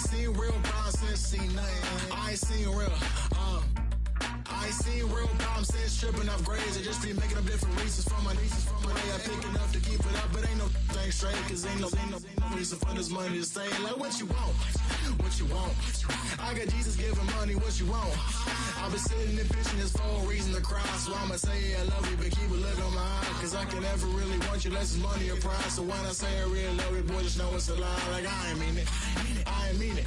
ain't seen real problems since seen nothing. I ain't seen real, I ain't seen real problems since tripping off grades. I just be making up different reasons for my nieces. I pick enough to keep it up, but ain't no thing straight. Cause ain't no reason for this money to stay. Like what you want, what you want. I got Jesus giving money, what you want. I've been sitting and pitching this for a reason to cry. So I'ma say I love you, but keep a look on my eye. Cause I can never really want you unless it's money or pride. So when I say I really love you, boy, just know it's a lie. Like I ain't mean it, I ain't mean it.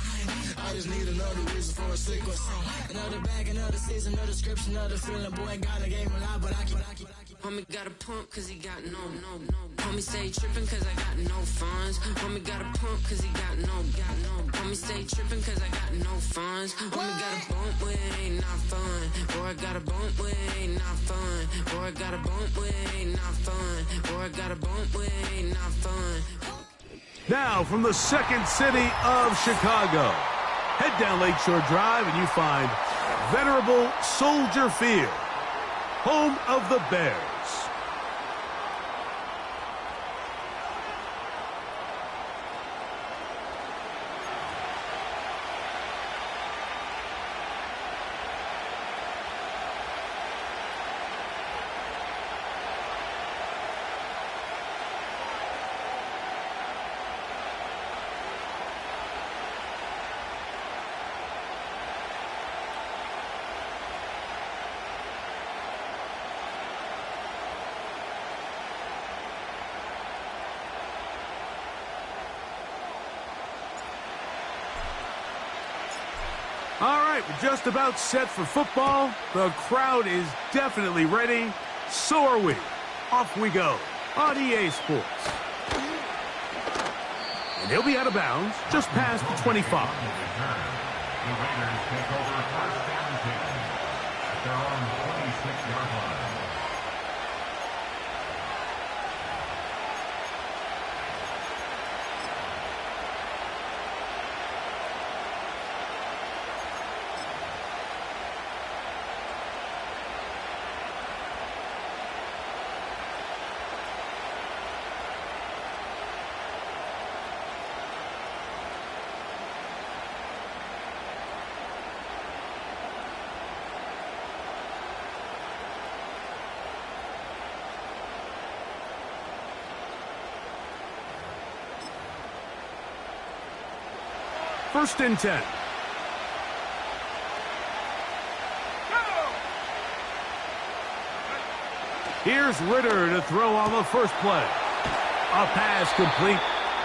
I just need another reason for a sickness. Another bag, another season, another description, another feeling. Boy, got a game a lot, but I keep. Homie got a pump cause he got no. Homie stay trippin' cause I got no funds. Homie got a pump cause he got no. Homie stay trippin' cause I got no funds. Homie got a bump where it ain't not fun. Or I got a bump where it ain't not fun. Or I got a bump where it ain't not fun. Or I got a bump where it ain't not fun. Now from the second city of Chicago, head down Lakeshore Drive and you find venerable Soldier Field, home of the Bears. All right, we're just about set for football. The crowd is definitely ready. So are we. Off we go on EA Sports. And he'll be out of bounds just past the 25. The Raiders take over first down at their own 26-yard line. First and 10. Here's Ritter to throw on the first play. A pass complete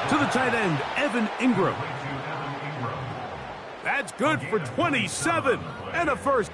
to the tight end, Evan Ingram. That's good for 27 and a first.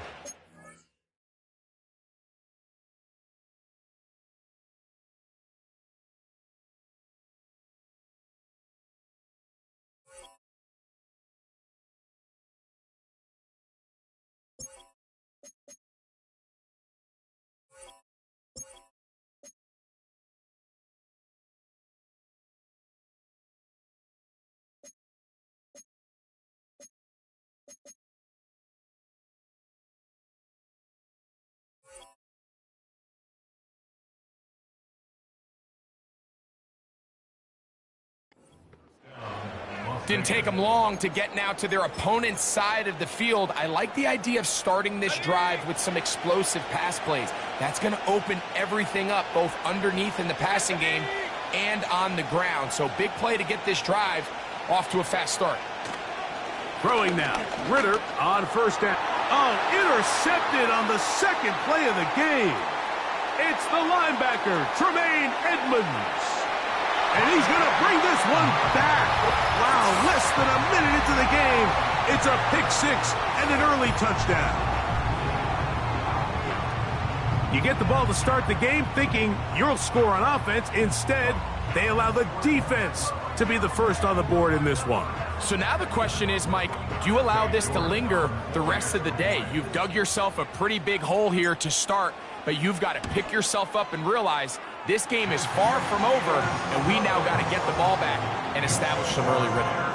Didn't take them long to get now to their opponent's side of the field. I like the idea of starting this drive with some explosive pass plays. That's going to open everything up, both underneath in the passing game and on the ground. So big play to get this drive off to a fast start. Throwing now, Ritter on first down. Oh, intercepted on the second play of the game. It's the linebacker, Tremaine Edmonds. And he's going to bring this one back. Wow, less than a minute into the game. It's a pick six and an early touchdown. You get the ball to start the game thinking you'll score on offense. Instead, they allow the defense to be the first on the board in this one. So now the question is, Mike, do you allow this to linger the rest of the day? You've dug yourself a pretty big hole here to start, but you've got to pick yourself up and realize this game is far from over, and we now got to get the ball back and establish some early rhythm.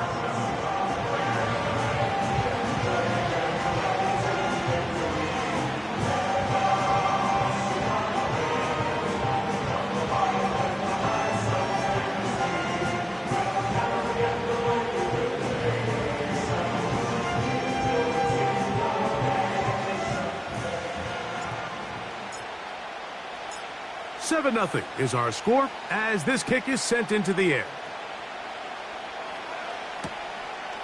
7-0 is our score as this kick is sent into the air.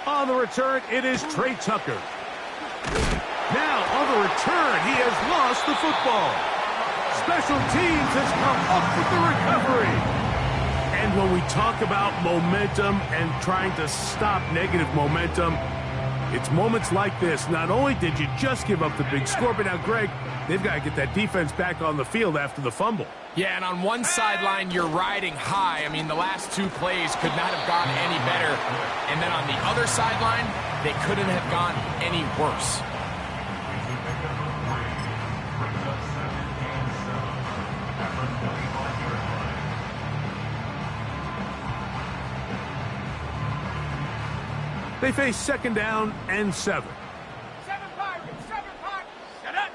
On the return, it is Trey Tucker. Now, on the return, he has lost the football. Special teams has come up with the recovery. And when we talk about momentum and trying to stop negative momentum, it's moments like this. Not only did you just give up the big score, but now, Greg, they've got to get that defense back on the field after the fumble. Yeah, and on one sideline, you're riding high. I mean, the last two plays could not have gone any better. And then on the other sideline, they couldn't have gone any worse. They face 2nd down and 7. 7 pocket, shut up.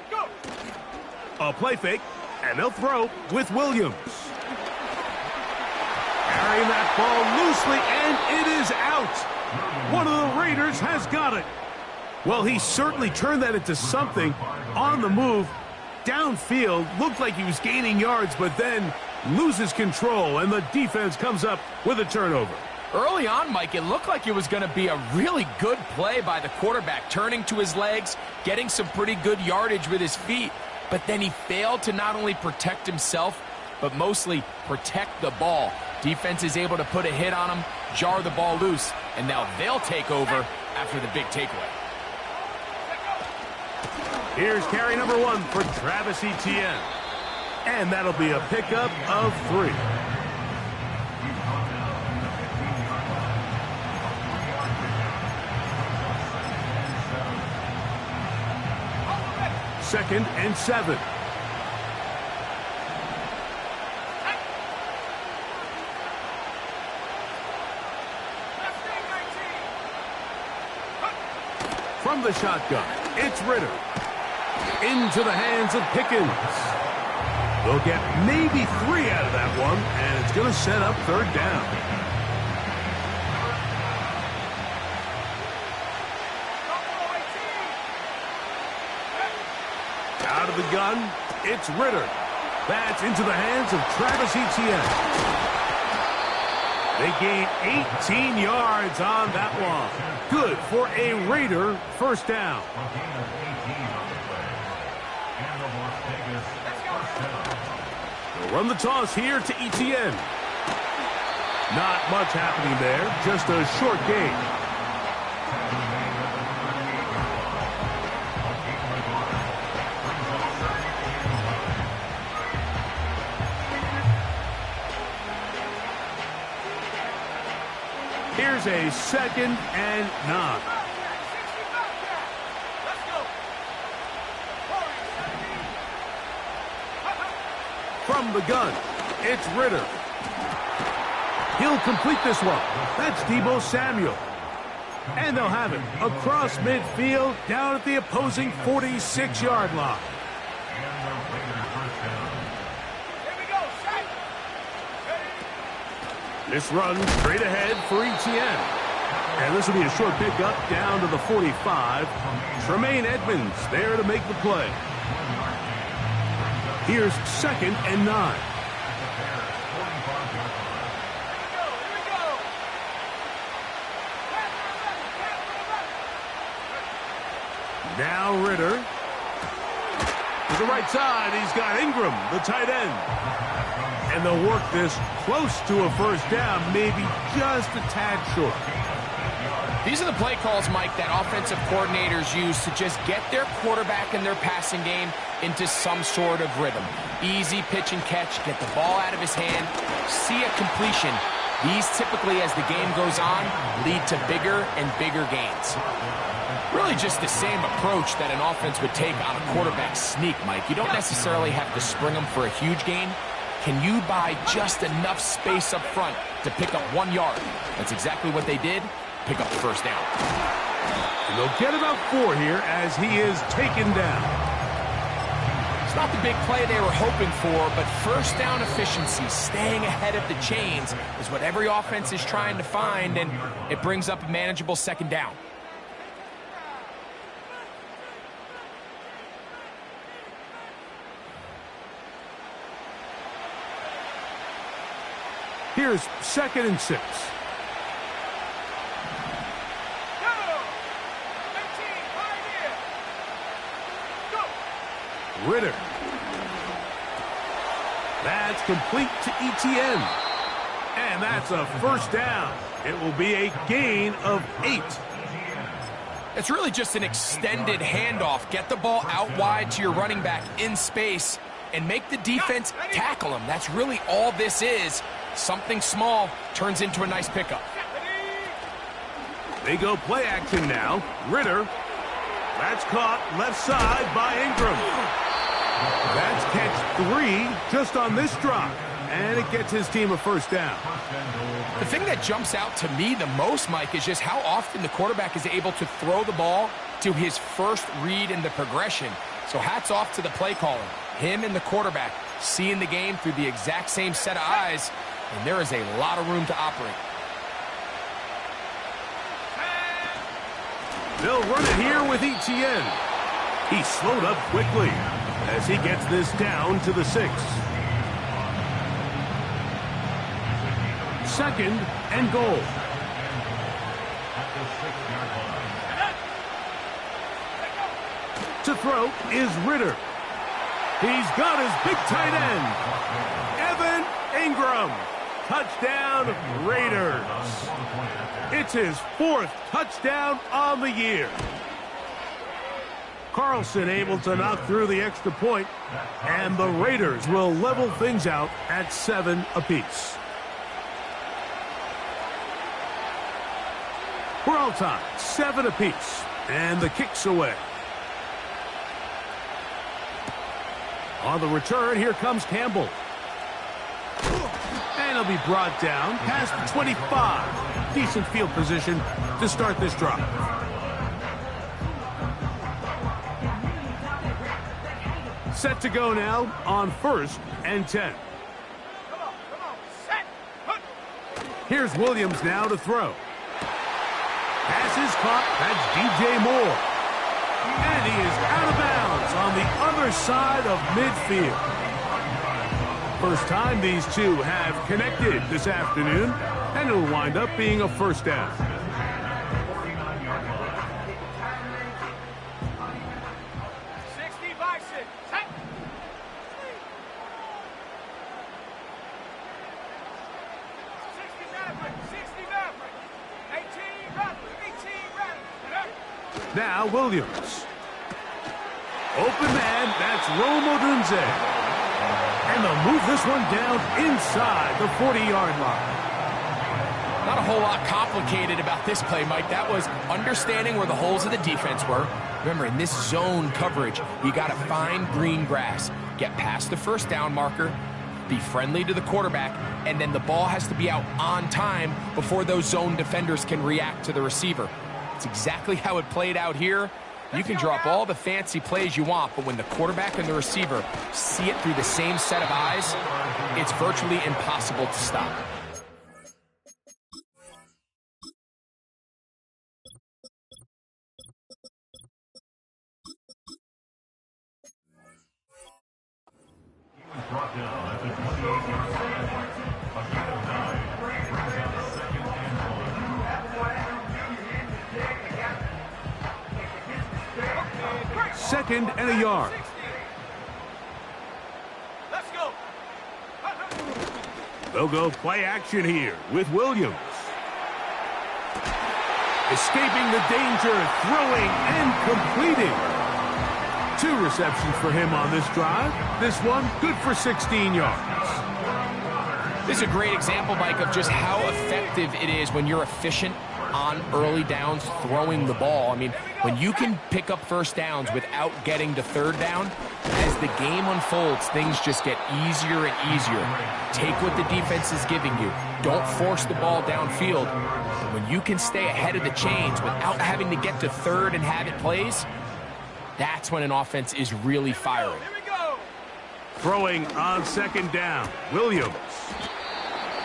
Go. A play fake, and they'll throw with Williams. Carrying that ball loosely, and it is out. One of the Raiders has got it. Well, he certainly turned that into something on the move. Downfield, looked like he was gaining yards, but then loses control, and the defense comes up with a turnover. Early on, Mike, it looked like it was going to be a really good play by the quarterback, turning to his legs, getting some pretty good yardage with his feet, but then he failed to not only protect himself, but mostly protect the ball. Defense is able to put a hit on him, jar the ball loose, and now they'll take over after the big takeaway. Here's carry number 1 for Travis Etienne. And that'll be a pickup of 3. Second and 7. From the shotgun, it's Ritter. Into the hands of Pickens. They'll get maybe 3 out of that one, and it's going to set up 3rd down. Out of the gun, it's Ritter. That's into the hands of Travis Etienne. They gain 18 yards on that one. Good for a Raider 1st down. They'll run the toss here to Etienne. Not much happening there, just a short gain. Here's a 2nd and 9. From the gun, it's Ritter. He'll complete this one. That's Deebo Samuel. And they'll have it across midfield down at the opposing 46-yard line. This run straight ahead for Etienne. And this will be a short pickup down to the 45. Tremaine Edmonds there to make the play. Here's 2nd and 9. Now Ritter. To the right side, he's got Ingram, the tight end. And they'll work this close to a 1st down, maybe just a tad short. These are the play calls, Mike, that offensive coordinators use to just get their quarterback and their passing game into some sort of rhythm. Easy pitch and catch, get the ball out of his hand, see a completion. These typically, as the game goes on, lead to bigger and bigger gains. Really just the same approach that an offense would take on a quarterback sneak, Mike. You don't necessarily have to spring them for a huge gain. Can you buy just enough space up front to pick up 1 yard? That's exactly what they did. Pick up the 1st down. And they'll get about 4 here as he is taken down. It's not the big play they were hoping for, but 1st down efficiency, staying ahead of the chains, is what every offense is trying to find, and it brings up a manageable 2nd down. Here's 2nd and 6. Go! 18, right here. Go! Ritter. That's complete to Etienne. And that's a first down. It will be a gain of 8. It's really just an extended handoff. Get the ball out wide to your running back in space and make the defense tackle him. That's really all this is. Something small turns into a nice pickup. They go play action now. Ritter. That's caught left side by Ingram. That's catch 3 just on this drop. And it gets his team a first down. The thing that jumps out to me the most, Mike, is just how often the quarterback is able to throw the ball to his first read in the progression. So hats off to the play caller. Him and the quarterback seeing the game through the exact same set of eyes, and there is a lot of room to operate. They'll run it here with Etienne. He slowed up quickly as he gets this down to the 6. 2nd and goal. To throw is Ritter. He's got his big tight end. Evan Ingram. Touchdown, Raiders. It's his 4th touchdown on the year. Carlson able to knock through the extra point, and the Raiders will level things out at 7 apiece. We're all tied, 7 apiece, and the kick's away. On the return, here comes Campbell. And he'll be brought down past the 25. Decent field position to start this drive. Set to go now on 1st and 10. Come on, set. Put. Here's Williams now to throw. Pass is caught. That's DJ Moore. And he is out of bounds on the other side of midfield. First time these two have connected this afternoon, and it'll wind up being a first down. 60 by 6. Set. 60 Maverick. 60 Maverick. 18 Maverick. 18 Maverick. Now Williams. Open man, that's Rome Odunze. And they'll move this one down inside the 40-yard line. Not a whole lot complicated about this play, Mike. That was understanding where the holes of the defense were. Remember, in this zone coverage, you got to find green grass, get past the first down marker, be friendly to the quarterback, and then the ball has to be out on time before those zone defenders can react to the receiver. It's exactly how it played out here. You can drop all the fancy plays you want, but when the quarterback and the receiver see it through the same set of eyes, it's virtually impossible to stop. Brought down at the 28-yard line. A gain of 9 brings up a 2nd and 1. 2nd and a yard. Let's go. They'll go play action here with Williams. Escaping the danger, throwing and completing. 2 receptions for him on this drive. This one good for 16 yards. This is a great example, Mike, of just how effective it is when you're efficient on early downs throwing the ball. I mean, when you can pick up first downs without getting to 3rd down, as the game unfolds, things just get easier and easier. Take what the defense is giving you. Don't force the ball downfield. But when you can stay ahead of the chains without having to get to 3rd and have it plays, that's when an offense is really firing. Here we go. Throwing on 2nd down, Williams.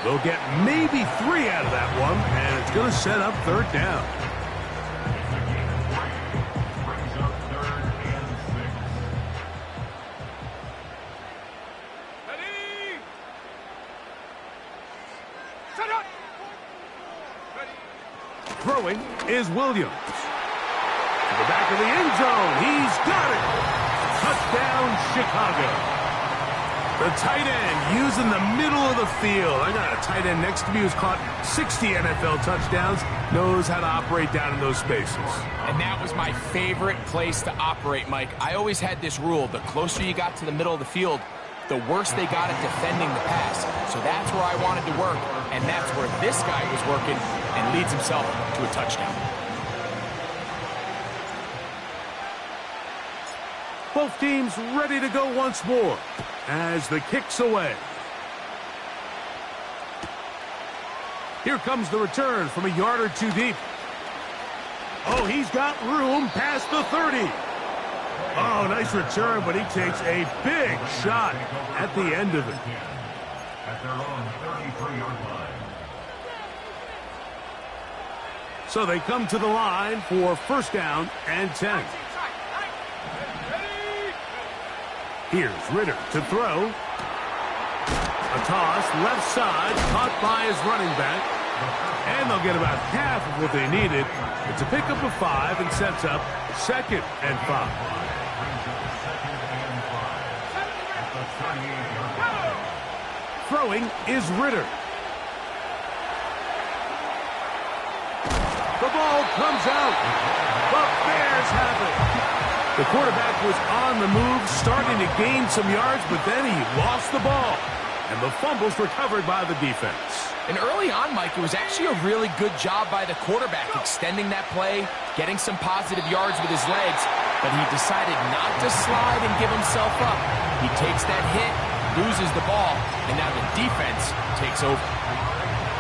They'll get maybe 3 out of that one, and it's going to set up 3rd down. Brings up 3rd and 6. Ready. Throwing is Williams. To the back of the end zone. He's got it. Touchdown, Chicago. The tight end using the middle of the field. I got a tight end next to me who's caught 60 NFL touchdowns, knows how to operate down in those spaces. And that was my favorite place to operate, Mike. I always had this rule. The closer you got to the middle of the field, the worse they got at defending the pass. So that's where I wanted to work, and that's where this guy was working and leads himself to a touchdown. Both teams ready to go once more as the kick's away. Here comes the return from a yard or two deep. Oh, he's got room past the 30. Oh, nice return, but he takes a big shot at the end of it. At their own 33-yard line. So they come to the line for first down and 10. Here's Ritter to throw. A toss, left side, caught by his running back. And they'll get about half of what they needed. It's a pickup of 5 and sets up 2nd and 5. Throwing is Ritter. The ball comes out. The Bears have it. The quarterback was on the move, starting to gain some yards, but then he lost the ball. And the fumble's recovered by the defense. And early on, Mike, it was actually a really good job by the quarterback, extending that play, getting some positive yards with his legs, but he decided not to slide and give himself up. He takes that hit, loses the ball, and now the defense takes over.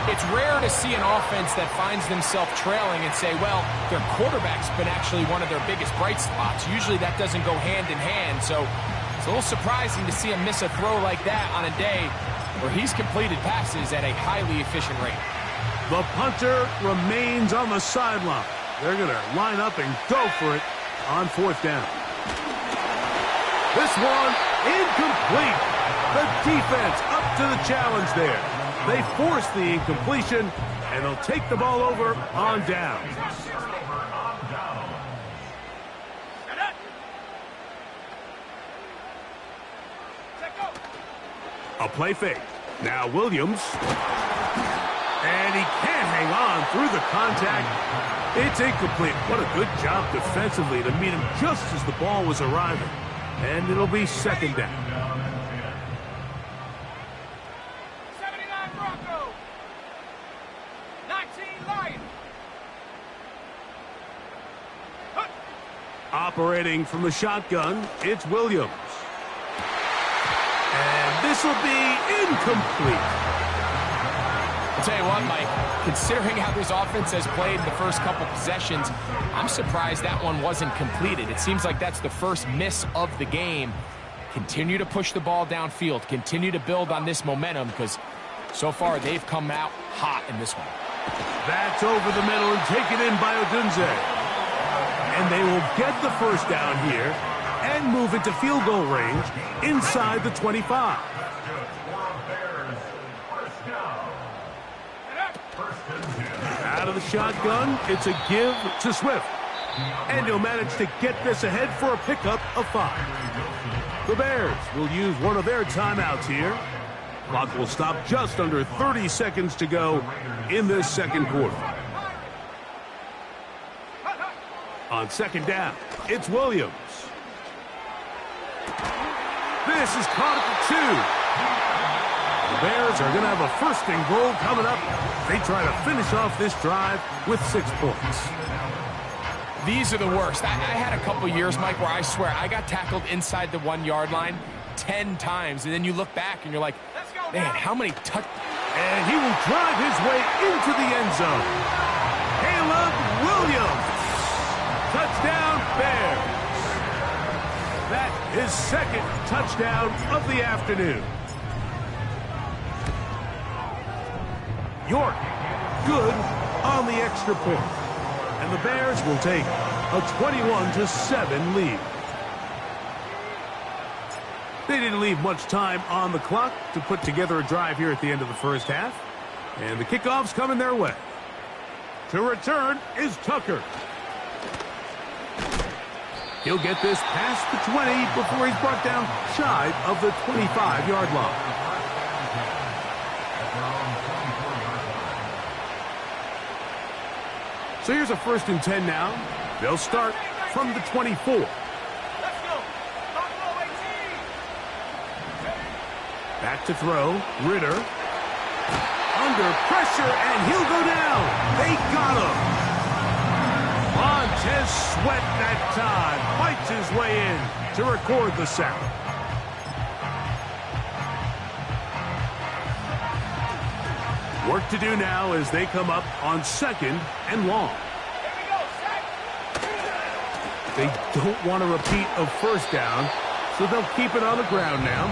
It's rare to see an offense that finds themselves trailing and say, well, their quarterback's been actually one of their biggest bright spots. Usually that doesn't go hand in hand, so it's a little surprising to see him miss a throw like that on a day where he's completed passes at a highly efficient rate. The punter remains on the sideline. They're going to line up and go for it on 4th down. This one incomplete. The defense up to the challenge there. They force the incompletion, and they'll take the ball over on down. A play fake. Now Williams. And he can't hang on through the contact. It's incomplete. What a good job defensively to meet him just as the ball was arriving. And it'll be 2nd down. 79 Broncos. 19 Lions. Operating from the shotgun, it's Williams. And this will be incomplete. I'll tell you what, Mike, considering how this offense has played in the first couple possessions, I'm surprised that one wasn't completed. It seems like that's the first miss of the game. Continue to push the ball downfield. Continue to build on this momentum because so far they've come out hot in this one. That's over the middle and taken in by Odunze. And they will get the first down here and move into field goal range inside the 25. Out of the shotgun, it's a give to Swift. And he'll manage to get this ahead for a pickup of 5. The Bears will use one of their timeouts here. Clock will stop just under 30 seconds to go in this second quarter. On 2nd down, it's Williams. This is caught at the 2. The Bears are going to have a 1st and goal coming up. They try to finish off this drive with 6 points. These are the worst. I had a couple years, Mike, where I swear I got tackled inside the 1-yard line 10 times, and then you look back and you're like, man, how many And he will drive his way into the end zone. Caleb Williams. Touchdown, Bears. That is 2nd touchdown of the afternoon. York, good on the extra point. And the Bears will take a 21-7 lead. They didn't leave much time on the clock to put together a drive here at the end of the first half. And the kickoff's coming their way. To return is Tucker. He'll get this past the 20 before he's brought down shy of the 25-yard line. So here's a 1st and 10 now. They'll start from the 24. Let's go. Buffalo 18. Back to throw. Ritter. Under pressure, and he'll go down. They got him. Montez Sweat that time fights his way in to record the sack. Work to do now as they come up on 2nd and long. Here we go, sack. They don't want to repeat a 1st down, so they'll keep it on the ground now.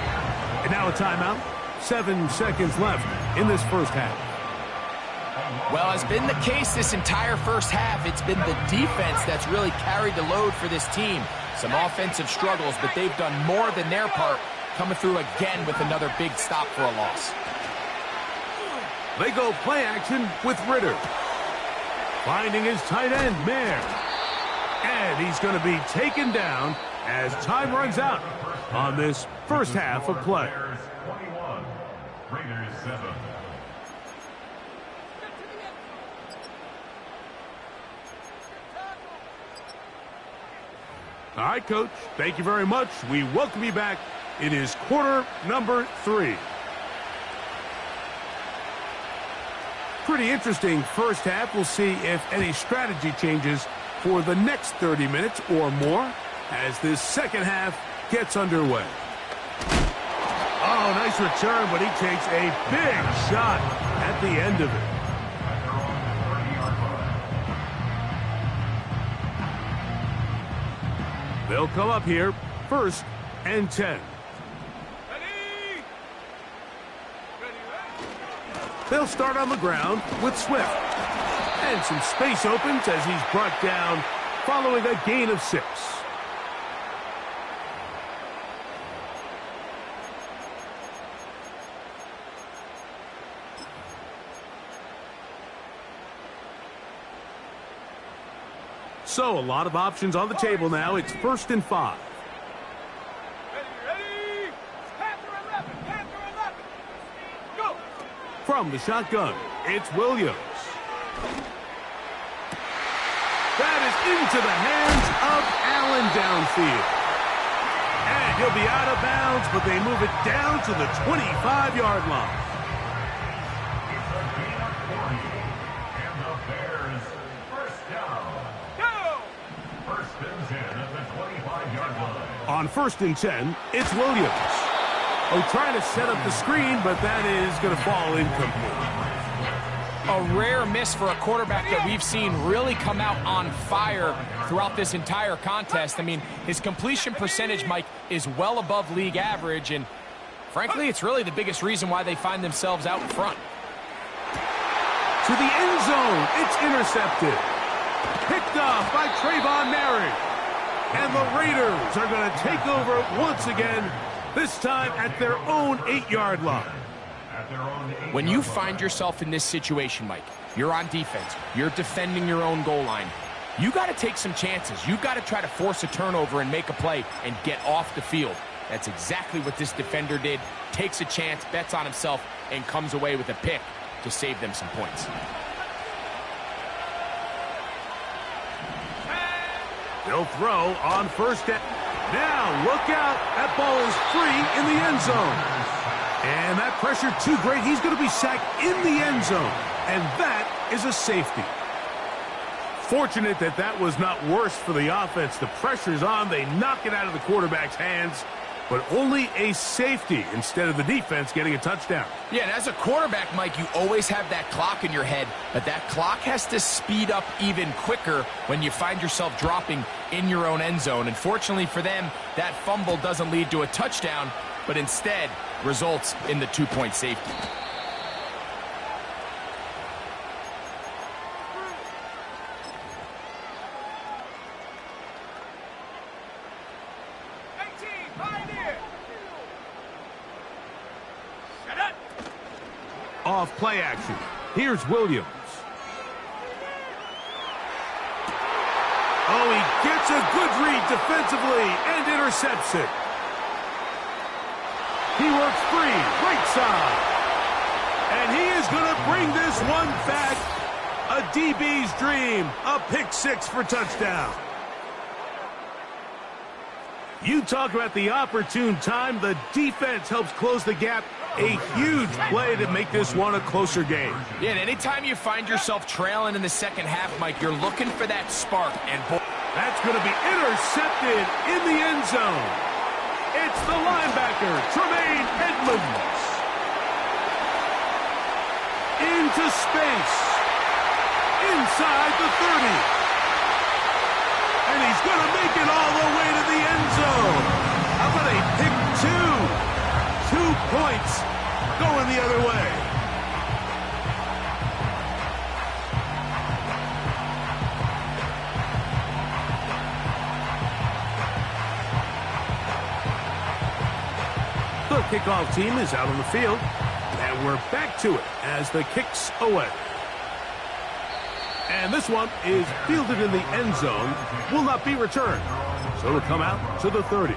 And now a timeout. 7 seconds left in this 1st half. Well, as been the case this entire 1st half, it's been the defense that's really carried the load for this team. Some offensive struggles, but they've done more than their part, coming through again with another big stop for a loss. They go play action with Ritter. Finding his tight end, Mayer. And he's going to be taken down as time runs out on this 1st half of play. 21, Raiders 7. All right, Coach. Thank you very much. We welcome you back. It is quarter number 3. Pretty interesting 1st half. We'll see if any strategy changes for the next 30 minutes or more as this 2nd half gets underway. Oh, nice return, but he takes a big shot at the end of it. They'll come up here, 1st and 10. They'll start on the ground with Swift. And some space opens as he's brought down following a gain of 6. So a lot of options on the table now. It's 1st and 5. Ready. Panther 11. Go. From the shotgun, it's Williams. That is into the hands of Allen downfield. And he'll be out of bounds, but they move it down to the 25-yard line. And the Bears, 1st down. Go. 1st and 10 at the 25-yard line. On 1st and 10, it's Williams. Oh, trying to set up the screen, but that is going to fall incomplete. A rare miss for a quarterback that we've seen really come out on fire throughout this entire contest. I mean, his completion percentage, Mike, is well above league average, and frankly, it's really the biggest reason why they find themselves out in front. To the end zone, it's intercepted. Picked off by Trayvon Merrick. And the Raiders are going to take over once again, this time at their own 8-yard line. When you find yourself in this situation, Mike, you're on defense, you're defending your own goal line, you got to take some chances. You've got to try to force a turnover and make a play and get off the field. That's exactly what this defender did. Takes a chance, bets on himself, and comes away with a pick to save them some points. They'll throw on 1st down. Now, look out. That ball is free in the end zone. And that pressure too great. He's going to be sacked in the end zone. And that is a safety. Fortunate that that was not worse for the offense. The pressure's on. They knock it out of the quarterback's hands. But only a safety instead of the defense getting a touchdown. Yeah, and as a quarterback, Mike, you always have that clock in your head, but that clock has to speed up even quicker when you find yourself dropping in your own end zone. And fortunately for them, that fumble doesn't lead to a touchdown, but instead results in the 2-point safety. Off play action. Here's Williams. Oh, he gets a good read defensively and intercepts it. He works free, right side. And he is going to bring this one back. A DB's dream, a pick six for touchdown. You talk about the opportune time. The defense helps close the gap. A huge play to make this one a closer game. Yeah, and anytime you find yourself trailing in the second half, Mike, you're looking for that spark. And that's going to be intercepted in the end zone. It's the linebacker, Tremaine Edmonds. Into space. Inside the 30. And he's going to make it all the way to the end zone. How about a pick two? 2 points going the other way. The kickoff team is out on the field, and we're back to it as the kick's away. And this one is fielded in the end zone, will not be returned. So it'll come out to the 30.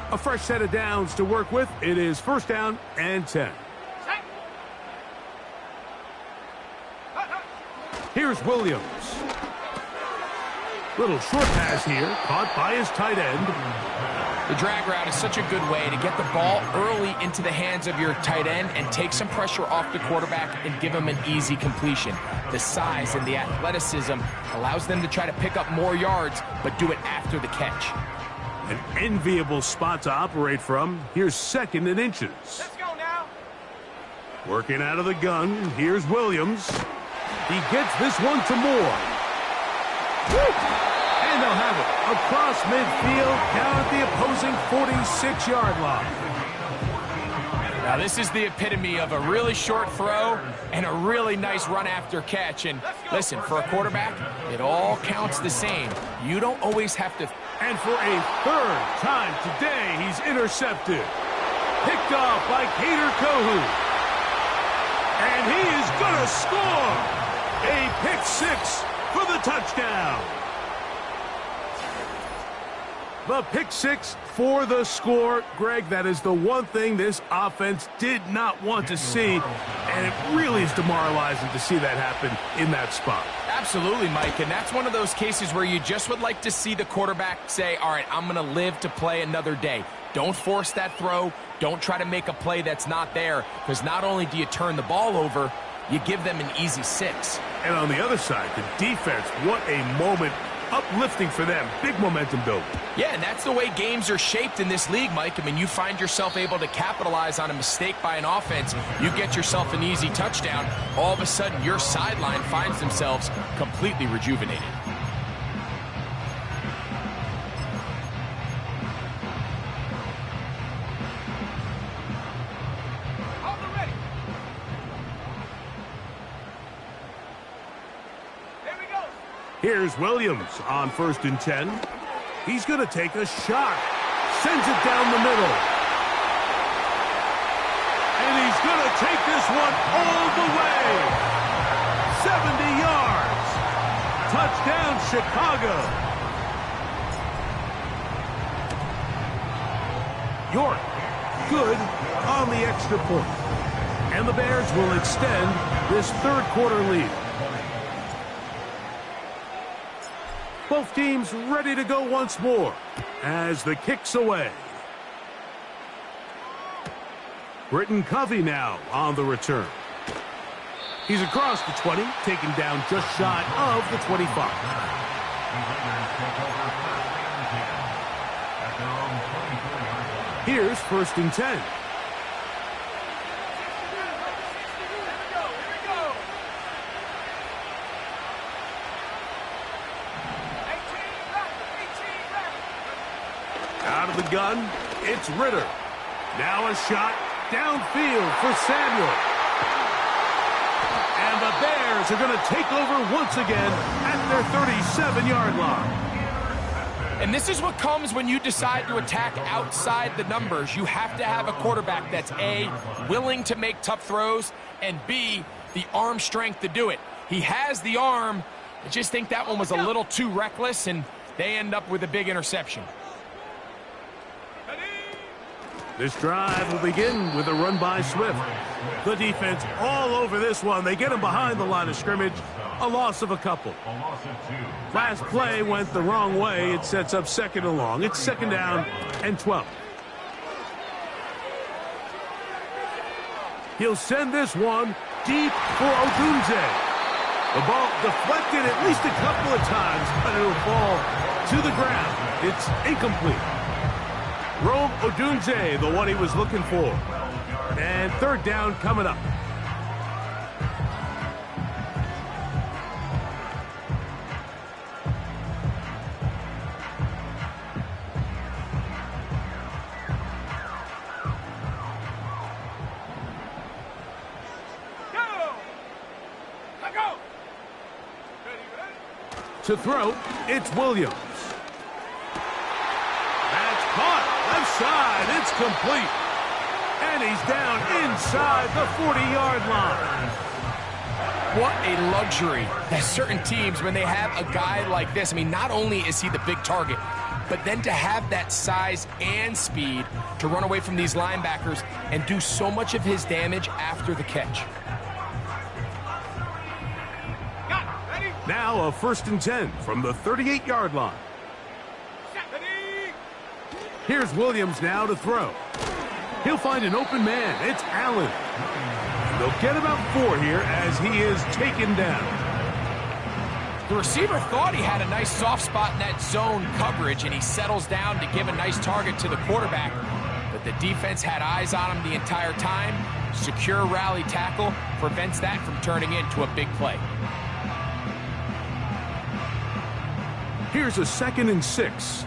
A fresh set of downs to work with. It is first down and 10. Here's Williams. Little short pass here, caught by his tight end. The drag route is such a good way to get the ball early into the hands of your tight end and take some pressure off the quarterback and give him an easy completion. The size and the athleticism allows them to try to pick up more yards, but do it after the catch. An enviable spot to operate from. Here's second and inches. Let's go now. Working out of the gun. Here's Williams. He gets this one to Moore. Woo! And they'll have it across midfield down at the opposing 46-yard line. Now this is the epitome of a really short throw and a really nice run after catch. And listen, for a quarterback, it all counts the same. You don't always have to. And for a third time today, he's intercepted. Picked off by Kader Kohou. And he is going to score. A pick six for the touchdown. The pick six for the score. Greg, that is the one thing this offense did not want to see, and it really is demoralizing to see that happen in that spot. Absolutely, Mike, and that's one of those cases where you just would like to see the quarterback say, all right, I'm going to live to play another day. Don't force that throw. Don't try to make a play that's not there, because not only do you turn the ball over, you give them an easy six. And on the other side, the defense, what a moment. Uplifting for them. Big momentum build. Yeah, and that's the way games are shaped in this league, Mike. I mean, you find yourself able to capitalize on a mistake by an offense. You get yourself an easy touchdown. All of a sudden, your sideline finds themselves completely rejuvenated. Here's Williams on 1st and 10. He's going to take a shot. Sends it down the middle. And he's going to take this one all the way. 70 yards. Touchdown, Chicago. York, good on the extra point. And the Bears will extend this third quarter lead. Both teams ready to go once more as the kick's away. Britton Covey now on the return. He's across the 20, taken down just shy of the 25. Here's 1st and 10. Out of the gun, it's Ritter. Now a shot downfield for Samuel. And the Bears are going to take over once again at their 37-yard line. And this is what comes when you decide to attack outside the numbers. You have to have a quarterback that's A, willing to make tough throws, and B, the arm strength to do it. He has the arm. I just think that one was a little too reckless, and they end up with a big interception. This drive will begin with a run by Swift. The defense all over this one. They get him behind the line of scrimmage. A loss of a couple. Last play went the wrong way. It sets up 2nd and long. It's 2nd down and 12. He'll send this one deep for Odunze. The ball deflected at least a couple of times, but it'll fall to the ground. It's incomplete. Rome Odunze, the one he was looking for. And 3rd down coming up. To throw, it's Williams. That's caught. Left side. It's complete. And he's down inside the 40-yard line. What a luxury that certain teams, when they have a guy like this, I mean, not only is he the big target, but then to have that size and speed to run away from these linebackers and do so much of his damage after the catch. Now a 1st and 10 from the 38-yard line. Here's Williams now to throw. He'll find an open man. It's Allen. They'll get about 4 here as he is taken down. The receiver thought he had a nice soft spot in that zone coverage, and he settles down to give a nice target to the quarterback. But the defense had eyes on him the entire time. Secure rally tackle prevents that from turning into a big play. Here's a 2nd and 6.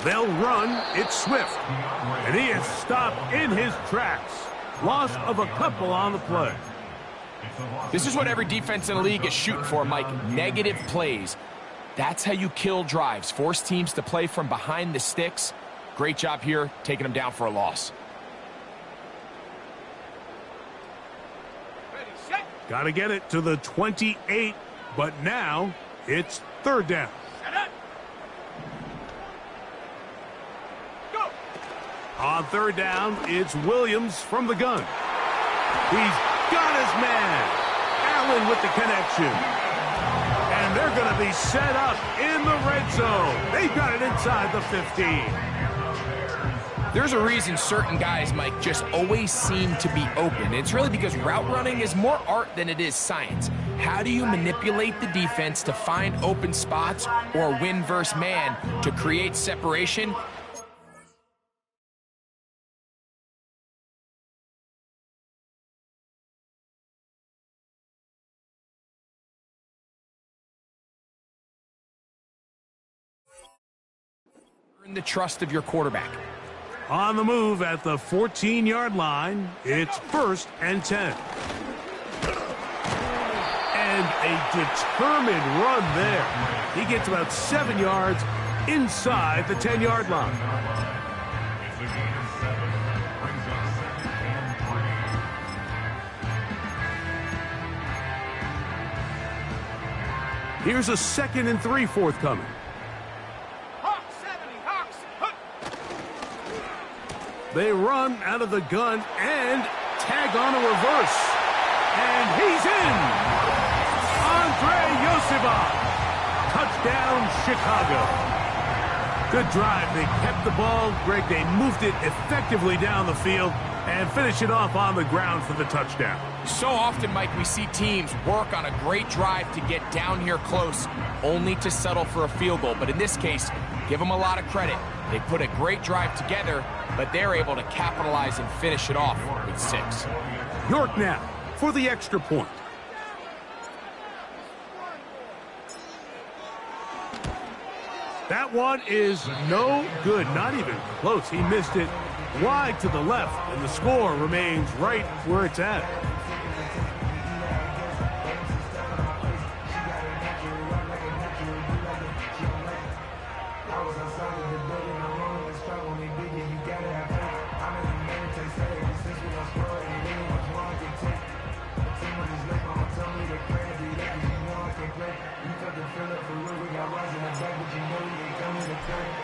They'll run. It's Swift. And he is stopped in his tracks. Loss of a couple on the play. This is what every defense in the league is shooting for, Mike. Negative plays. That's how you kill drives. Force teams to play from behind the sticks. Great job here, taking them down for a loss. Got to get it to the 28, but now it's 3rd down. On 3rd down, it's Williams from the gun. He's got his man. Allen with the connection. And they're going to be set up in the red zone. They've got it inside the 15. There's a reason certain guys, Mike, just always seem to be open. It's really because route running is more art than it is science. How do you manipulate the defense to find open spots or win versus man to create separation? Earn the trust of your quarterback. On the move at the 14-yard line, it's 1st and 10. And a determined run there. He gets about 7 yards inside the 10-yard line. Here's a 2nd and 3 forthcoming. They run out of the gun and tag on a reverse. And he's in. Andre Iosivas. Touchdown, Chicago. Good drive. They kept the ball. Greg, they moved it effectively down the field and finish it off on the ground for the touchdown. So often, Mike, we see teams work on a great drive to get down here close, only to settle for a field goal. But in this case, give them a lot of credit. They put a great drive together, but they're able to capitalize and finish it off with 6. York now for the extra point. That one is no good, not even close. He missed it wide to the left, and the score remains right where it's at.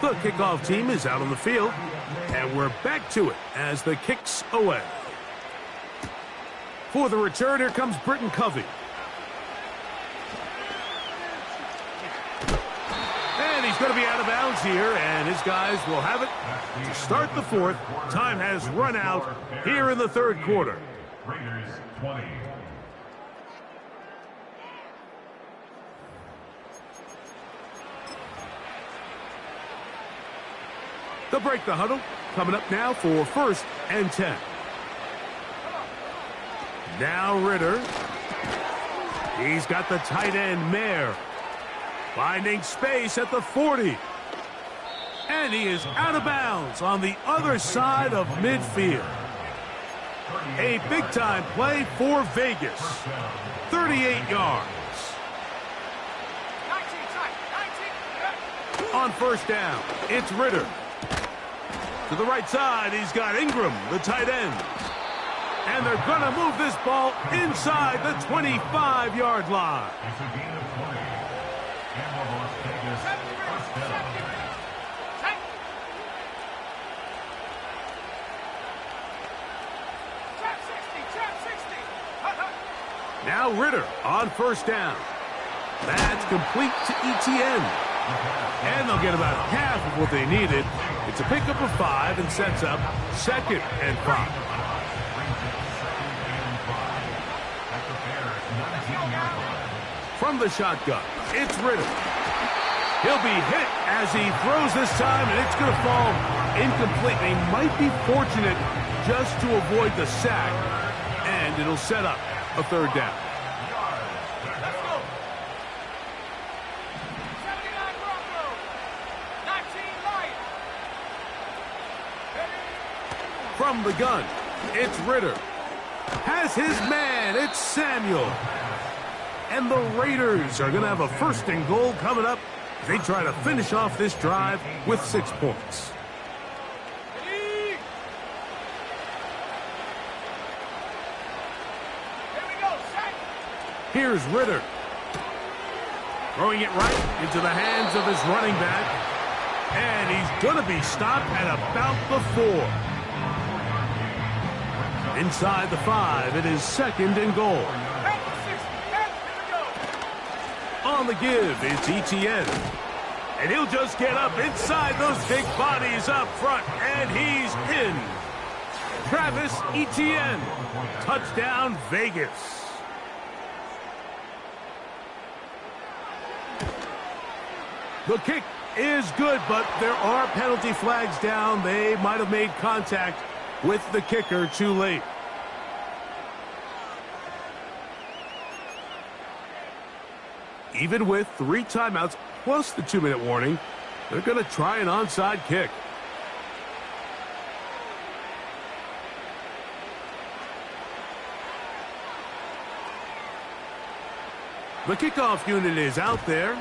The kickoff team is out on the field, and we're back to it as the kick's away. For the return, here comes Britton Covey. And he's going to be out of bounds here, and his guys will have it to start the fourth. Time has run out here in the third quarter. Raiders 20. They'll break the huddle. Coming up now for 1st and 10. Now Ritter. He's got the tight end, Mayer. Finding space at the 40. And he is out of bounds on the other side of midfield. A big-time play for Vegas. 38 yards. 19. On 1st down, it's Ritter. To the right side, he's got Ingram, the tight end. And they're going to move this ball inside the 25-yard line. It's a gain of 20. And the Las Vegas first down. Now Ritter on 1st down. That's complete to Etienne. And they'll get about half of what they needed. It's a pickup of 5 and sets up 2nd and 5. From the shotgun, it's Ritter. He'll be hit as he throws this time, and it's going to fall incomplete. They might be fortunate just to avoid the sack, and it'll set up a 3rd down. From the gun, it's Ritter. Has his man, it's Samuel. And the Raiders are going to have a 1st and goal coming up. They try to finish off this drive with 6 points. Here's Ritter. Throwing it right into the hands of his running back. And he's going to be stopped at about the 4. Inside the 5, it is 2nd and goal. On the give, it's Etienne. And he'll just get up inside those big bodies up front, and he's in. Travis Etienne. Touchdown, Vegas. The kick is good, but there are penalty flags down. They might have made contact with the kicker too late. Even with 3 timeouts plus the 2-minute warning, they're going to try an onside kick. The kickoff unit is out there,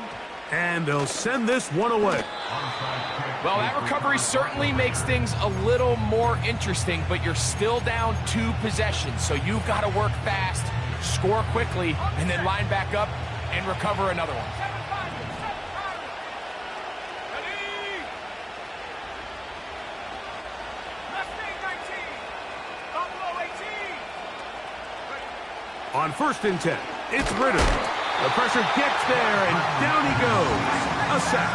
and they'll send this one away. Well, that recovery certainly makes things a little more interesting, but you're still down 2 possessions, so you've got to work fast, score quickly, and then line back up and recover another one. On 1st and 10, it's Ritter. The pressure gets there, and down he goes. A sack.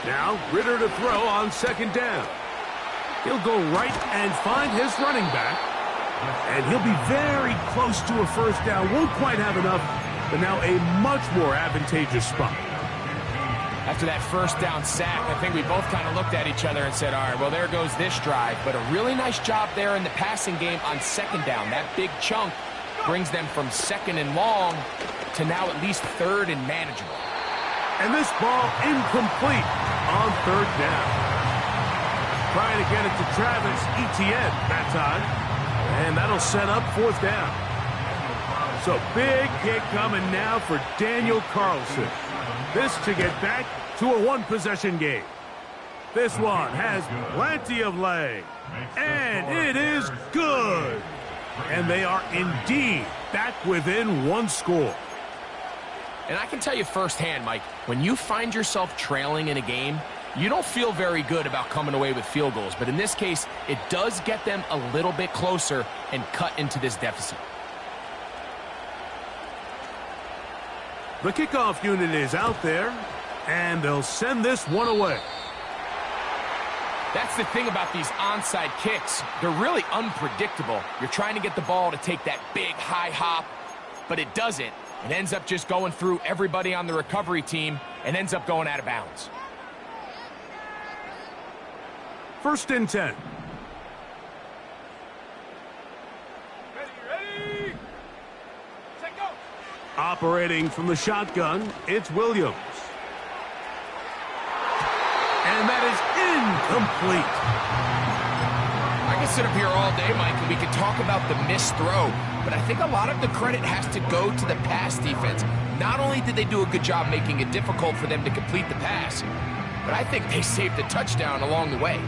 Now, Ritter to throw on 2nd down. He'll go right and find his running back. And he'll be very close to a 1st down. Won't quite have enough, but now a much more advantageous spot. After that 1st down sack, I think we both kind of looked at each other and said, all right, well, there goes this drive. But a really nice job there in the passing game on 2nd down. That big chunk brings them from 2nd and long to now at least 3rd and manageable. And this ball incomplete on 3rd down. Trying to get it to Travis Etienne that time. And that'll set up 4th down. So big kick coming now for Daniel Carlson. This to get back to a 1-possession game. This one has plenty of leg. And it is good. And they are indeed back within one score. And I can tell you firsthand, Mike, when you find yourself trailing in a game, you don't feel very good about coming away with field goals. But in this case, it does get them a little bit closer and cut into this deficit. The kickoff unit is out there, and they'll send this one away. That's the thing about these onside kicks. They're really unpredictable. You're trying to get the ball to take that big high hop, but it doesn't. It ends up just going through everybody on the recovery team and ends up going out of bounds. 1st and 10. Ready? Set, go. Operating from the shotgun, it's Williams. And that is incomplete. I can sit up here all day, Mike, and we can talk about the missed throw, but I think a lot of the credit has to go to the pass defense. Not only did they do a good job making it difficult for them to complete the pass, but I think they saved a touchdown along the way.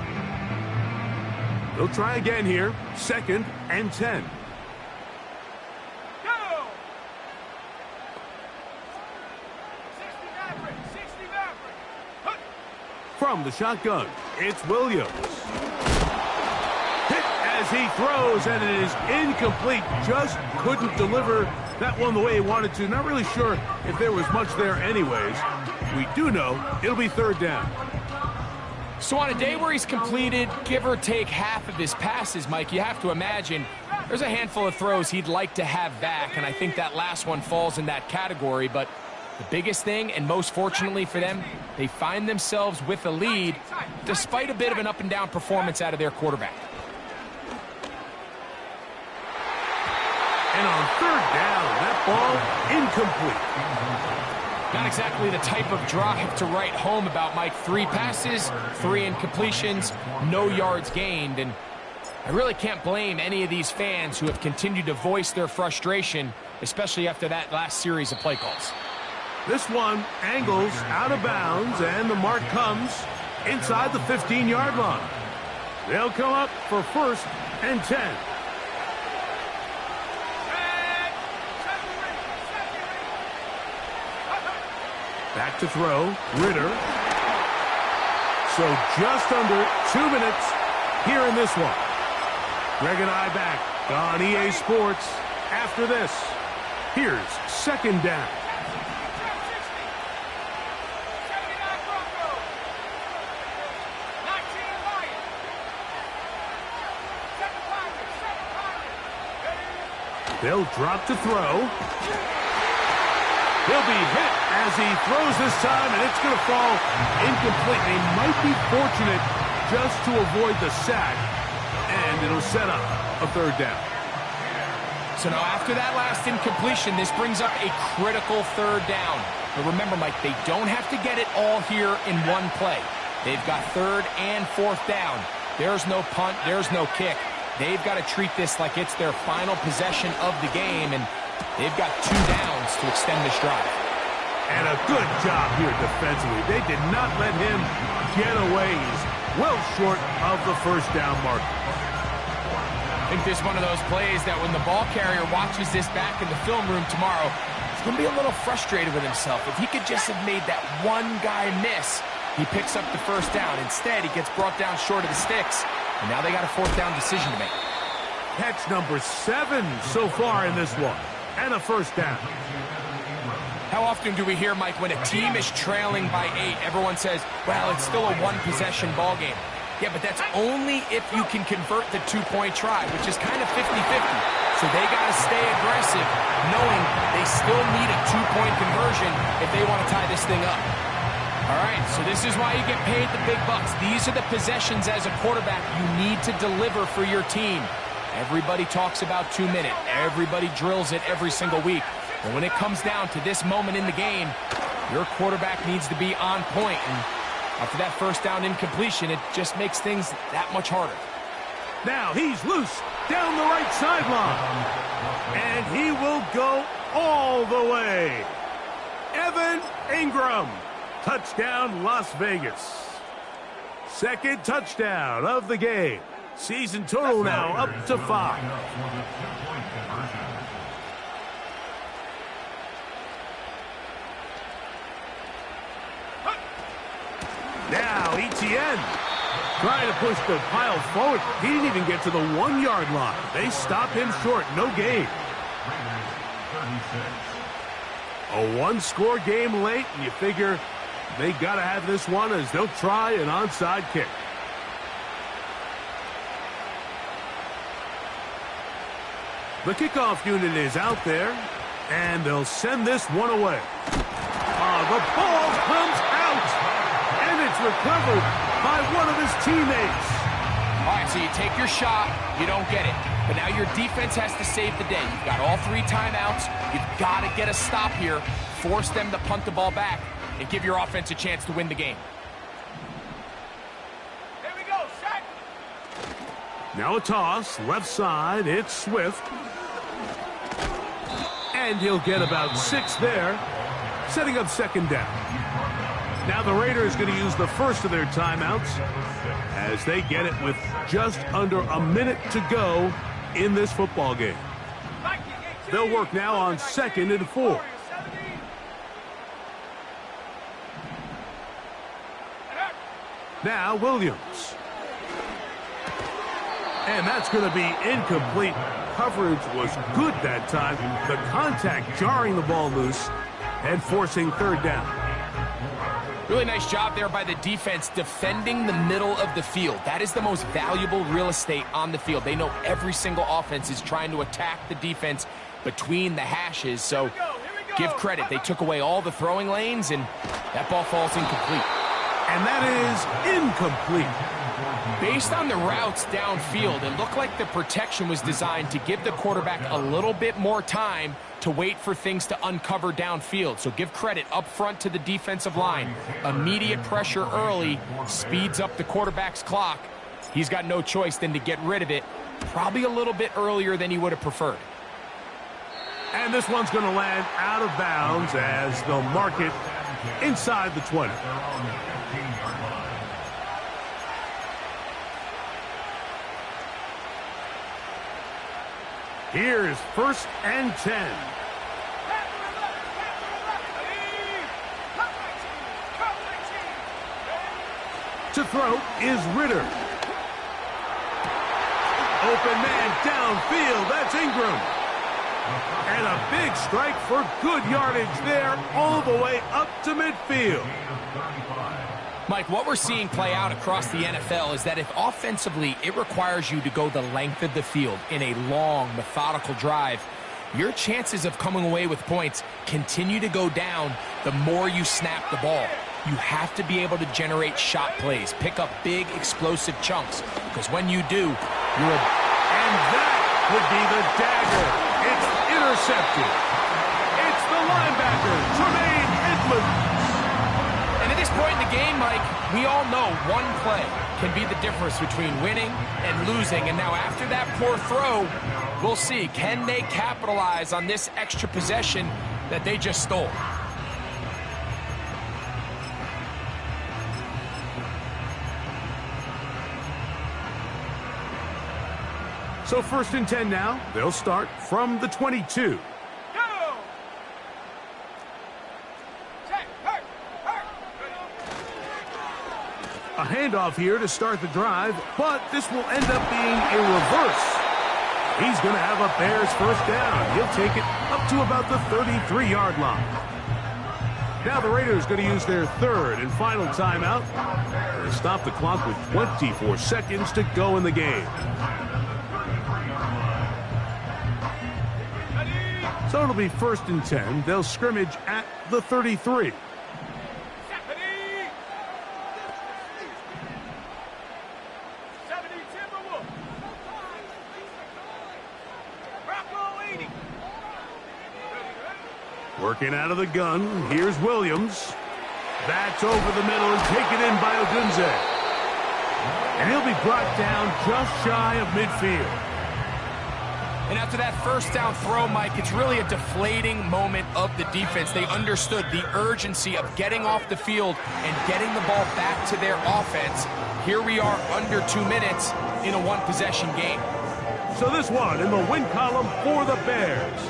They'll try again here. 2nd and 10. Go. 60 Maverick. 60 Maverick. Hup. From the shotgun, it's Williams. Hit as he throws, and it is incomplete. Just couldn't deliver that one the way he wanted to. Not really sure if there was much there anyways. We do know it'll be 3rd down. So on a day where he's completed, give or take half of his passes, Mike, you have to imagine there's a handful of throws he'd like to have back, and I think that last one falls in that category. But the biggest thing, and most fortunately for them, they find themselves with a lead despite a bit of an up-and-down performance out of their quarterback. And on 3rd down, that ball incomplete. Not exactly the type of drive to write home about, Mike. 3 passes, 3 incompletions, no yards gained. And I really can't blame any of these fans who have continued to voice their frustration, especially after that last series of play calls. This one angles out of bounds, and the mark comes inside the 15-yard line. They'll come up for 1st and 10. Back to throw, Ritter. So just under 2 minutes here in this one. Greg and I back on EA Sports after this. Here's 2nd down. They'll drop to throw. He'll be hit as he throws this time, and it's going to fall incomplete. They might be fortunate just to avoid the sack, and it'll set up a 3rd down. So now after that last incompletion, this brings up a critical 3rd down. But remember, Mike, they don't have to get it all here in one play. They've got 3rd and 4th down. There's no punt, there's no kick. They've got to treat this like it's their final possession of the game, and they've got 2 downs to extend this drive. And a good job here defensively. They did not let him get away. He's well short of the 1st down mark. I think this is one of those plays that when the ball carrier watches this back in the film room tomorrow, he's going to be a little frustrated with himself. If he could just have made that one guy miss, he picks up the 1st down. Instead, he gets brought down short of the sticks, and now they got a 4th down decision to make. Catch number 7 so far in this one, and a 1st down. How often do we hear, Mike, when a team is trailing by 8, everyone says, well, it's still a one-possession ball game. Yeah, but that's only if you can convert the 2-point try, which is kind of 50-50. So they got to stay aggressive, knowing they still need a 2-point conversion if they want to tie this thing up. All right, so this is why you get paid the big bucks. These are the possessions as a quarterback you need to deliver for your team. Everybody talks about 2-minute. Everybody drills it every single week. But when it comes down to this moment in the game, your quarterback needs to be on point. And after that 1st down incompletion, it just makes things that much harder. Now he's loose down the right sideline. And he will go all the way. Evan Ingram. Touchdown, Las Vegas. 2nd touchdown of the game. Season total now up to 5. Now Etienne trying to push the pile forward. He didn't even get to the 1-yard line. They stop him short. No gain. A one-score game late, and you figure they got to have this one as they'll try an onside kick. The kickoff unit is out there, and they'll send this one away. The ball comes out, and it's recovered by one of his teammates. All right, so you take your shot, you don't get it. But now your defense has to save the day. You've got all 3 timeouts. You've got to get a stop here, force them to punt the ball back, and give your offense a chance to win the game. Here we go, set. Now a toss, left side, it's Swift. And he'll get about 6 there, setting up second down. Now the Raiders going to use the first of their timeouts as they get it with just under a minute to go in this football game. They'll work now on 2nd and 4. Now Williams. And that's going to be incomplete. Coverage was good that time. The contact jarring the ball loose and forcing 3rd down. Really nice job there by the defense defending the middle of the field. That is the most valuable real estate on the field. They know every single offense is trying to attack the defense between the hashes. So give credit. They took away all the throwing lanes, and that ball falls incomplete. And that is incomplete. Based on the routes downfield, it looked like the protection was designed to give the quarterback a little bit more time to wait for things to uncover downfield. So give credit up front to the defensive line. Immediate pressure early speeds up the quarterback's clock. He's got no choice than to get rid of it, probably a little bit earlier than he would have preferred. And this one's going to land out of bounds as they'll mark it inside the 20. Here's 1st and 10. To throw is Ritter. Open man downfield. That's Ingram. And a big strike for good yardage there all the way up to midfield. Mike, what we're seeing play out across the NFL is that if offensively it requires you to go the length of the field in a long, methodical drive, your chances of coming away with points continue to go down the more you snap the ball. You have to be able to generate shot plays, pick up big, explosive chunks, because when you do, you're a... And that would be the dagger. It's intercepted. It's the linebacker, Tremaine Edmonds. And at this point in the game, Mike, we all know one play can be the difference between winning and losing. And now after that poor throw, we'll see, can they capitalize on this extra possession that they just stole? So 1st and 10 now. They'll start from the 22. A handoff here to start the drive, but this will end up being a reverse. He's going to have a Bears 1st down. He'll take it up to about the 33-yard line. Now the Raiders going to use their 3rd and final timeout to stop the clock with 24 seconds to go in the game. So it'll be 1st and 10. They'll scrimmage at the 33. Working out of the gun, here's Williams. That's over the middle and taken in by Odunze. And he'll be brought down just shy of midfield. And after that 1st down throw, Mike, it's really a deflating moment of the defense. They understood the urgency of getting off the field and getting the ball back to their offense. Here we are under 2 minutes. in a one-possession game. So this one in the win column for the Bears.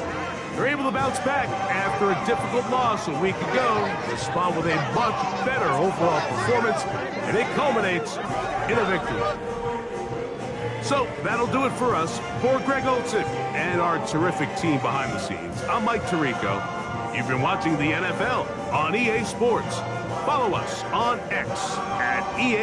They're able to bounce back after a difficult loss a week ago, respond with a much better overall performance, and it culminates in a victory. So that'll do it for us. For Greg Olsen and our terrific team behind the scenes, I'm Mike Tirico. You've been watching the NFL on EA Sports. Follow us on X at EA.